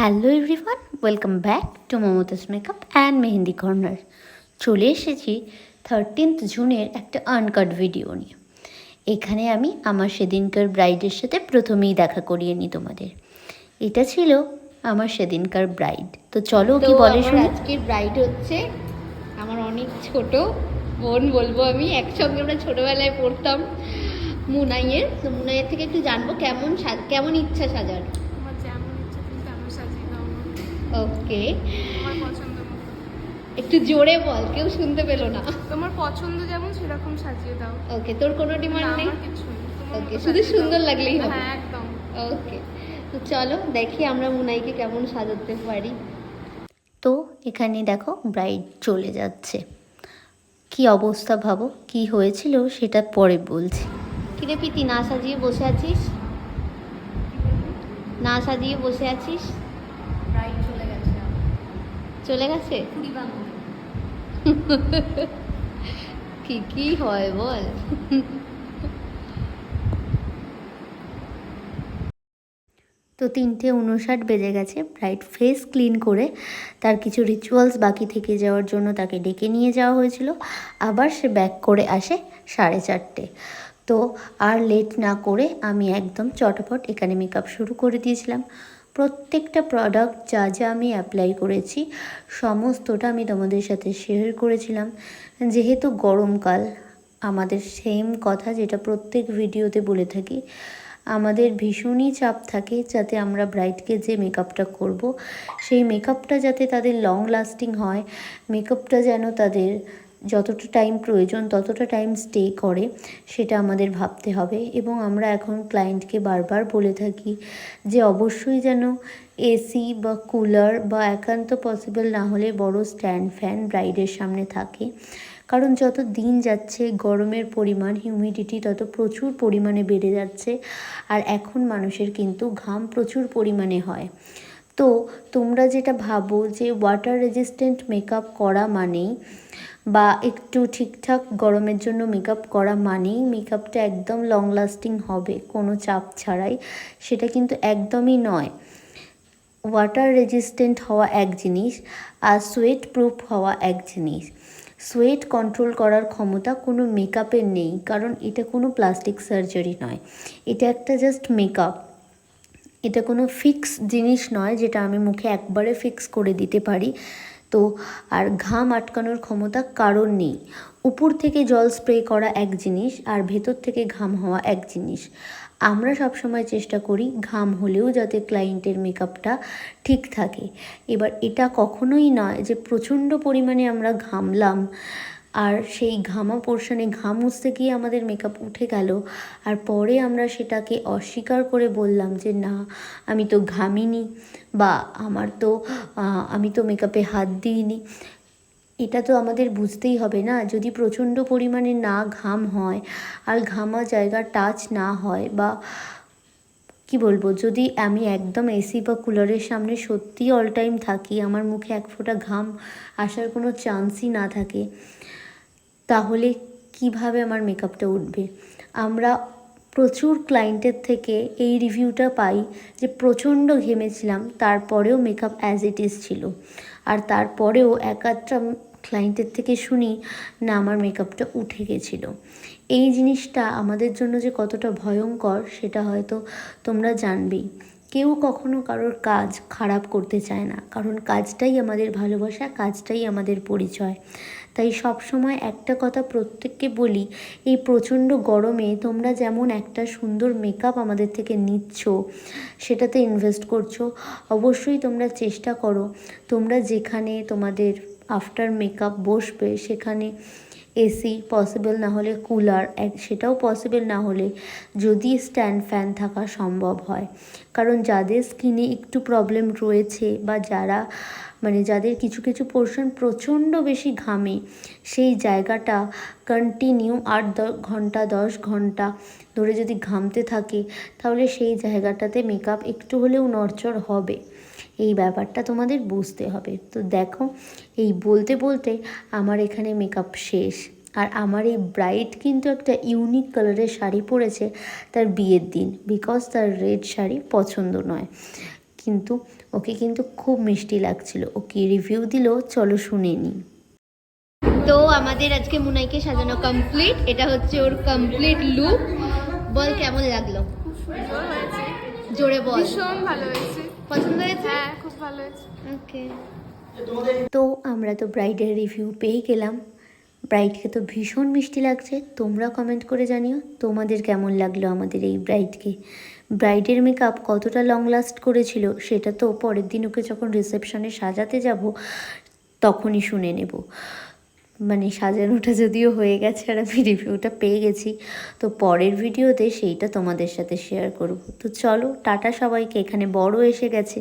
Hello everyone, welcome back to Mumtaz makeup and mehendi corner. চলে এসেছি 13th জুনের একটা আনকাট ভিডিও নিয়ে। এখানে আমি আমার সেদিনকার ব্রাইডের সাথে প্রথমেই দেখা করিয়ে নিই তোমাদের। এটা ছিল আমার সেদিনকার ব্রাইড। তো চলো কি বলে শুনি। আজকের ব্রাইড হচ্ছে আমার অনেক ছোট বোন, বলবো আমি। একসঙ্গে আমরা ছোটবেলায় পড়তাম মুনাইয়ের। তো মুনাইয়ের থেকে একটু জানবো কেমন ইচ্ছা সাজার। ওকে, একটু জোরে বল, কেউ শুনতে পেলো না। তোমার পছন্দ যেমন সেরকম সাজিয়ে দাও। ওকে, তোর কোনো ডিমান্ড নেই? ওকে, শুধু সুন্দর লাগলেই হবে। হ্যাঁ, একদম। ওকে, তো চলো দেখি আমরা মুনাইকে কেমন সাজাতে পারি। তো এখানে দেখো ব্রাইড চলে যাচ্ছে। কি অবস্থা ভাবো, কি হয়েছিল সেটা পরে বলছি। কিরে প্রীতি, না সাজিয়ে বসে আছিস? না সাজিয়ে বসে আছিস? চলে গেছে? কি হয় বল। তো 3:59 বেজে গেছে। ব্রাইড ফেস ক্লিন করে তার কিছু রিচুয়ালস বাকি থেকে যাওয়ার জন্য তাকে ডেকে নিয়ে যাওয়া হয়েছিল। আবার সে ব্যাক করে আসে 4:30। তো আর লেট না করে আমি একদম চটপট এখানে মেকআপ শুরু করে দিয়েছিলাম। প্রত্যেকটা প্রোডাক্ট যা যা আমি অ্যাপ্লাই করেছি সমস্তটা আমি তোমাদের সাথে শেয়ার করেছিলাম। যেহেতু গরমকাল, আমাদের সেম কথা যেটা প্রত্যেক ভিডিওতে বলে থাকি, আমাদের ভীষণই চাপ থাকে যাতে আমরা ব্রাইডকে যে মেকআপটা করব সেই মেকআপটা যাতে তাদের লং লাস্টিং হয়, মেকআপটা যেন তাদের যতটা টাইম প্রয়োজন ততটা টাইম স্টে করে, সেটা আমাদের ভাবতে হবে। এবং আমরা এখন ক্লায়েন্টকে বারবার বলে থাকি যে অবশ্যই যেন এসি বা কুলার বা একান্ত পসিবল না হলে বড় স্ট্যান্ড ফ্যান ব্রাইডের সামনে থাকে। কারণ যত দিন যাচ্ছে গরমের পরিমাণ, হিউমিডিটি তত প্রচুর পরিমাণে বেড়ে যাচ্ছে। আর এখন মানুষের কিন্তু ঘাম প্রচুর পরিমাণে হয়। তো তোমরা যেটা ভাবো যে ওয়াটার রেজিস্ট্যান্ট মেকআপ করা মানেই বা একটু ঠিকঠাক গরমের জন্য মেকআপ করা মানেই মেকআপটা একদম লং লাস্টিং হবে কোনো চাপ ছাড়াই, সেটা কিন্তু একদমই নয়। ওয়াটার রেজিস্ট্যান্ট হওয়া এক জিনিস আর সোয়েট প্রুফ হওয়া এক জিনিস। সোয়েট কন্ট্রোল করার ক্ষমতা কোনো মেকআপের নেই, কারণ এটা কোনো প্লাস্টিক সার্জারি নয়, এটা একটা জাস্ট মেকআপ। এটা কোনো ফিক্স জিনিস নয় যেটা আমি মুখে একবারে ফিক্স করে দিতে পারি। তো আর ঘাম আটকানোর ক্ষমতা কারণ নেই। উপর থেকে জল স্প্রে করা এক জিনিস আর ভেতর থেকে ঘাম হওয়া এক জিনিস। আমরা সবসময় চেষ্টা করি ঘাম হলেও যাতে ক্লায়েন্টের মেকআপটা ঠিক থাকে। এবার এটা কখনোই নয় যে প্রচণ্ড পরিমাণে আমরা ঘামলাম আর সেই ঘামা পোর্শনে ঘাম মুছতে গিয়ে আমাদের মেকআপ উঠে গেল আর পরে আমরা সেটাকে অস্বীকার করে বললাম যে না আমি তো ঘামিনি বা আমি তো মেকআপে হাত দিইনি। এটা তো আমাদের বুঝতেই হবে না। যদি প্রচণ্ড পরিমাণে না ঘাম হয় আর ঘামা জায়গা টাচ না হয় বা কি বলবো, যদি আমি একদম এসি বা কুলারের সামনে সত্যিই অল টাইম থাকি, আমার মুখে এক ফোঁটা ঘাম আসার কোনো চান্সই না থাকে, তাহলে কিভাবে আমার মেকআপটা উঠবে? আমরা প্রচুর ক্লায়েন্টের থেকে এই রিভিউটা পাই যে প্রচণ্ড ঘেমেছিলাম, তারপরেও মেকআপ অ্যাজ ইট ইজ ছিল। আর তারপরেও এক আধটা ক্লায়েন্টের থেকে শুনি না আমার মেকআপটা উঠে গেছিলো। এই জিনিসটা আমাদের জন্য যে কতটা ভয়ঙ্কর সেটা হয়তো তোমরা জানবেই। কেউ কখনো কারোর কাজ খারাপ করতে চায় না, কারণ কাজটাই আমাদের ভালোবাসা, কাজটাই আমাদের পরিচয়। তাই সব সময় একটা কথা প্রত্যেককে বলি, এই প্রচণ্ড গরমে তোমরা যেমন একটা সুন্দর মেকআপ আমাদের থেকে নিচ্ছ, সেটাতে ইনভেস্ট করছো, অবশ্যই তোমরা চেষ্টা করো তোমরা যেখানে তোমাদের আফটার মেকআপ বসবে সেখানে এসি পসিবল না হলে কুলার, সেটাও পসিবল না হলে যদি স্ট্যান্ড ফ্যান থাকা সম্ভব হয়। কারণ যাদের স্কিনে একটু প্রবলেম রয়েছে বা যাদের কিছু কিছু পোর্শন প্রচণ্ড বেশি ঘামে, সেই জায়গাটা কন্টিনিউ 8 ঘন্টা 10 ঘন্টা ধরে যদি ঘামতে থাকে তাহলে সেই জায়গাটাতে মেকআপ একটু হলেও নড়চড় হবে। এই ব্যাপারটা তোমাদের বুঝতে হবে। তো দেখো, এই বলতে বলতে আমার এখানে মেকআপ শেষ। আর আমার এই ব্রাইড কিন্তু একটা ইউনিক কালারের শাড়ি পরেছে তার বিয়ের দিন, বিকজ তার রেড শাড়ি পছন্দ নয়। কিন্তু ওকে কিন্তু খুব মিষ্টি লাগছিল। ও কি রিভিউ দিল চলো শুনে নিই। তো আমাদের আজকে মুনাইকে সাজানো কমপ্লিট, এটা হচ্ছে ওর কমপ্লিট লুক। বল কেমন লাগলো? খুব সুন্দর হয়েছে, জোরে বল। ভীষণ ভালো হয়েছে। পছন্দ হয়েছে? হ্যাঁ, খুব ভালো হয়েছে। ওকে। তো আমরা তো ব্রাইডের রিভিউ পেয়ে গেলাম। ব্রাইডকে তো ভীষণ মিষ্টি লাগছে। তোমরা কমেন্ট করে জানিও তোমাদের কেমন লাগলো আমাদের এই ব্রাইডকে। ব্রাইডের মেকআপ কতটা লং লাস্ট করেছিল সেটা তো পরের দিন ওকে যখন রিসেপশনে সাজাতে যাব তখনই শুনে নেব। মানে সাজানোটা যদিও হয়ে গেছে আর আমি রিভিউটা পেয়ে গেছি, তো পরের ভিডিওতে সেইটা তোমাদের সাথে শেয়ার করব। তো চলো টাটা সবাইকে, এখানে বড় এসে গেছে।